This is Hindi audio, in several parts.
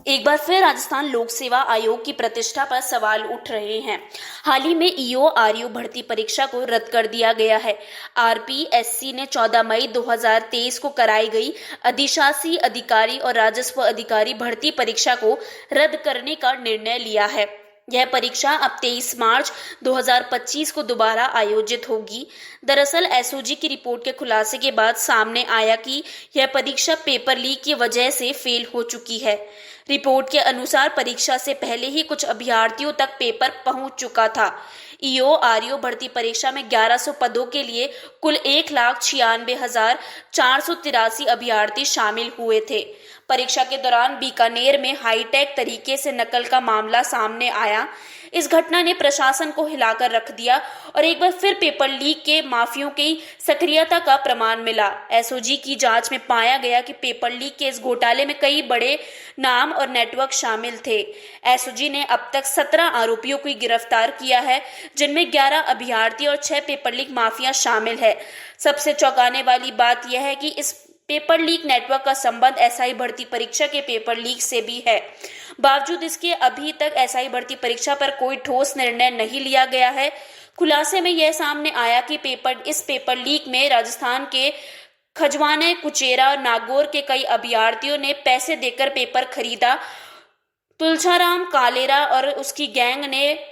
एक बार फिर राजस्थान लोक सेवा आयोग की प्रतिष्ठा पर सवाल उठ रहे हैं। हाल ही में ईओ आरयू भर्ती परीक्षा को रद्द कर दिया गया है। आरपीएससी ने 14 मई 2023 को कराई गई अधिशासी अधिकारी और राजस्व अधिकारी भर्ती परीक्षा को रद्द करने का निर्णय लिया है। यह परीक्षा अब 23 मार्च 2025 को दोबारा आयोजित होगी। दरअसल एसओजी की रिपोर्ट के खुलासे के बाद सामने आया कि यह परीक्षा पेपर लीक की वजह से फेल हो चुकी है। रिपोर्ट के अनुसार परीक्षा से पहले ही कुछ अभ्यर्थियों तक पेपर पहुंच चुका था। ईओ आरयू भर्ती परीक्षा में 1100 पदों के लिए कुल 1,96,483 अभ्यर्थी शामिल हुए थे। परीक्षा के दौरान बीकानेर में हाईटेक तरीके से नकल का मामला सामने आया। इस घटना ने प्रशासन को हिलाकर रख दिया और एक बार फिर पेपर लीक के माफियों की सक्रियता का प्रमाण मिला। एसओजी की जांच में पाया गया कि पेपर लीक के इस घोटाले में कई बड़े नाम और नेटवर्क शामिल थे। एसओजी ने अब तक 17 आरोपियों को गिरफ्तार किया है, जिनमें 11 अभ्यर्थी और 6 पेपर लीक माफिया शामिल है। सबसे चौंकाने वाली बात यह है कि इस पेपर लीक नेटवर्क का संबंध एसआई भर्ती परीक्षा के पेपर लीक से भी है। बावजूद इसके अभी तक एसआई भर्ती परीक्षा पर कोई ठोस निर्णय नहीं लिया गया है। खुलासे में यह सामने आया कि इस पेपर लीक में राजस्थान के खजवाने, कुचेरा और नागौर के कई अभ्यर्थियों ने पैसे देकर पेपर खरीदा। तुलसाराम कालेरा और उसकी गैंग ने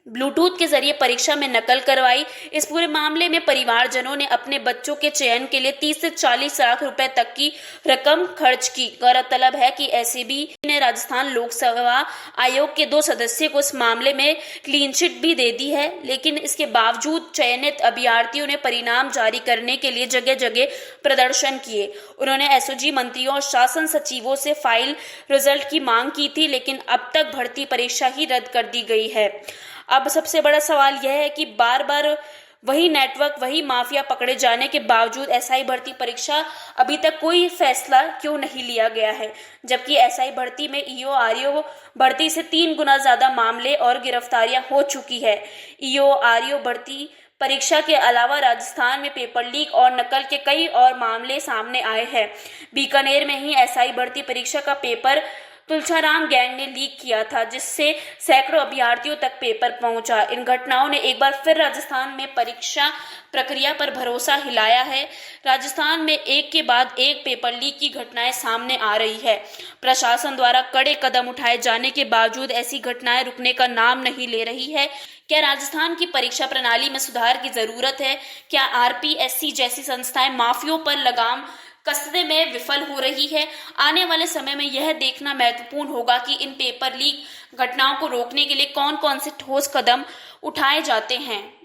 ब्लूटूथ के जरिए परीक्षा में नकल करवाई। इस पूरे मामले में परिवारजनों ने अपने बच्चों के चयन के लिए 30 से 40 लाख रुपए तक की रकम खर्च की। गौरतलब है कि एसीबी ने राजस्थान लोक सेवा आयोग के 2 सदस्यों को इस मामले में क्लीन चिट भी दे दी है, लेकिन इसके बावजूद चयनित अभ्यर्थियों ने परिणाम जारी करने के लिए जगह जगह प्रदर्शन किए। उन्होंने एसओजी मंत्रियों और शासन सचिवों से फाइल रिजल्ट की मांग की थी, लेकिन अब तक भर्ती परीक्षा ही रद्द कर दी गई है। अब सबसे बड़ा सवाल यह है कि बार बार वही नेटवर्क, वही माफिया पकड़े जाने के बावजूद एसआई भर्ती परीक्षा अभी तक कोई फैसला क्यों नहीं लिया गया है, जबकि एसआई भर्ती में ईओ आरयू भर्ती से 3 गुना ज्यादा मामले और गिरफ्तारियां हो चुकी है। ईओ आरयू भर्ती परीक्षा के अलावा राजस्थान में पेपर लीक और नकल के कई और मामले सामने आए हैं। बीकानेर में ही एसआई भर्ती परीक्षा का पेपर तुलसाराम गैंग ने लीक किया था, जिससे सैकड़ों अभ्यर्थियों तक पेपर पहुंचा। इन घटनाओं ने एक बार फिर राजस्थान में परीक्षा प्रक्रिया पर भरोसा हिलाया है। राजस्थान में एक के बाद एक पेपर लीक की घटनाएं सामने आ रही है। प्रशासन द्वारा कड़े कदम उठाए जाने के बावजूद ऐसी घटनाएं रुकने का नाम नहीं ले रही है। क्या राजस्थान की परीक्षा प्रणाली में सुधार की जरूरत है? क्या आरपीएससी जैसी संस्थाएं माफियों पर लगाम कसने में विफल हो रही है? आने वाले समय में यह देखना महत्वपूर्ण होगा कि इन पेपर लीक घटनाओं को रोकने के लिए कौन कौन से ठोस कदम उठाए जाते हैं।